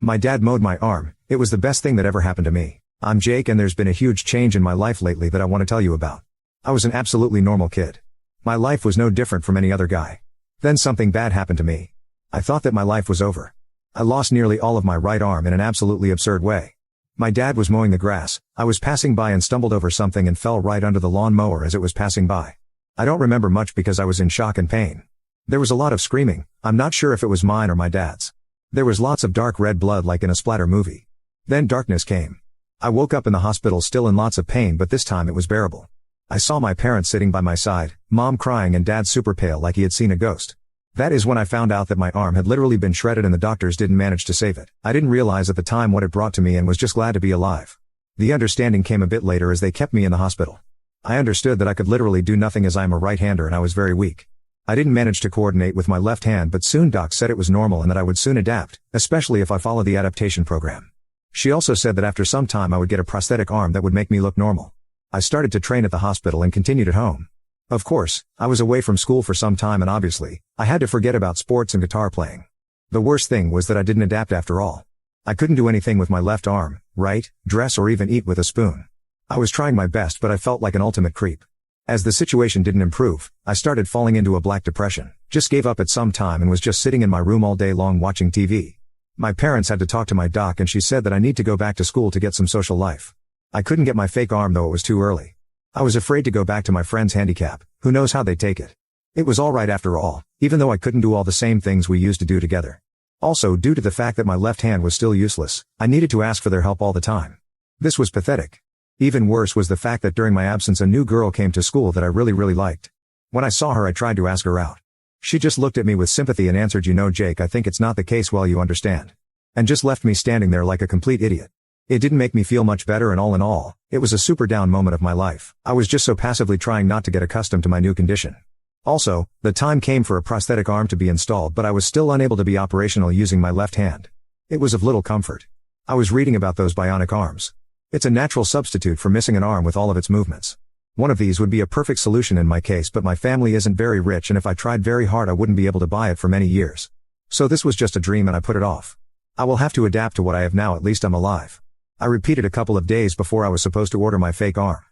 My dad mowed my arm. It was the best thing that ever happened to me. I'm Jake, and there's been a huge change in my life lately that I want to tell you about. I was an absolutely normal kid. My life was no different from any other guy. Then something bad happened to me. I thought that my life was over. I lost nearly all of my right arm in an absolutely absurd way. My dad was mowing the grass. I was passing by and stumbled over something and fell right under the lawn mower as it was passing by. I don't remember much because I was in shock and pain. There was a lot of screaming. I'm not sure if it was mine or my dad's. There was lots of dark red blood like in a splatter movie. Then darkness came. I woke up in the hospital still in lots of pain, but this time it was bearable. I saw my parents sitting by my side, mom crying and dad super pale like he had seen a ghost. That is when I found out that my arm had literally been shredded and the doctors didn't manage to save it. I didn't realize at the time what it brought to me and was just glad to be alive. The understanding came a bit later as they kept me in the hospital. I understood that I could literally do nothing as I am a right-hander and I was very weak. I didn't manage to coordinate with my left hand, but soon doc said it was normal and that I would soon adapt, especially if I followed the adaptation program. She also said that after some time I would get a prosthetic arm that would make me look normal. I started to train at the hospital and continued at home. Of course, I was away from school for some time and obviously, I had to forget about sports and guitar playing. The worst thing was that I didn't adapt after all. I couldn't do anything with my left arm, write, dress or even eat with a spoon. I was trying my best, but I felt like an ultimate creep. As the situation didn't improve, I started falling into a black depression, just gave up at some time and was just sitting in my room all day long watching TV. My parents had to talk to my doc and she said that I need to go back to school to get some social life. I couldn't get my fake arm though it was too early. I was afraid to go back to my friend's handicap, who knows how they take it. It was alright after all, even though I couldn't do all the same things we used to do together. Also, due to the fact that my left hand was still useless, I needed to ask for their help all the time. This was pathetic. Even worse was the fact that during my absence a new girl came to school that I really liked. When I saw her I tried to ask her out. She just looked at me with sympathy and answered, "You know Jake, I think it's not the case, well you understand." And just left me standing there like a complete idiot. It didn't make me feel much better and all in all, it was a super down moment of my life. I was just so passively trying not to get accustomed to my new condition. Also, the time came for a prosthetic arm to be installed, but I was still unable to be operational using my left hand. It was of little comfort. I was reading about those bionic arms. It's a natural substitute for missing an arm with all of its movements. One of these would be a perfect solution in my case, but my family isn't very rich and if I tried very hard I wouldn't be able to buy it for many years. So this was just a dream and I put it off. I will have to adapt to what I have now, at least I'm alive. I repeated a couple of days before I was supposed to order my fake arm.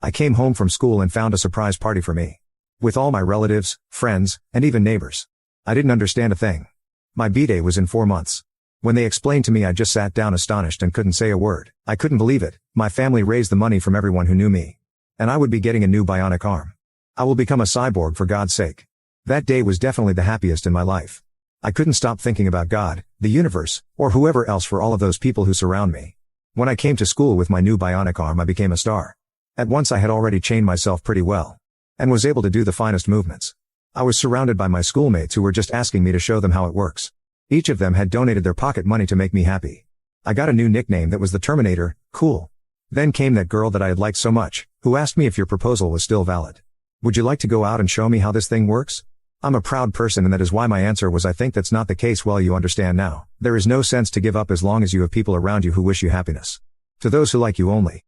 I came home from school and found a surprise party for me. With all my relatives, friends, and even neighbors. I didn't understand a thing. My B-day was in 4 months. When they explained to me I just sat down astonished and couldn't say a word. I couldn't believe it. My family raised the money from everyone who knew me. And I would be getting a new bionic arm. I will become a cyborg for God's sake. That day was definitely the happiest in my life. I couldn't stop thinking about God, the universe, or whoever else for all of those people who surround me. When I came to school with my new bionic arm I became a star. At once I had already chained myself pretty well. And was able to do the finest movements. I was surrounded by my schoolmates who were just asking me to show them how it works. Each of them had donated their pocket money to make me happy. I got a new nickname that was the Terminator, cool. Then came that girl that I had liked so much, who asked me if your proposal was still valid. Would you like to go out and show me how this thing works? I'm a proud person and that is why my answer was I think that's not the case, well you understand now. There is no sense to give up as long as you have people around you who wish you happiness. To those who like you only.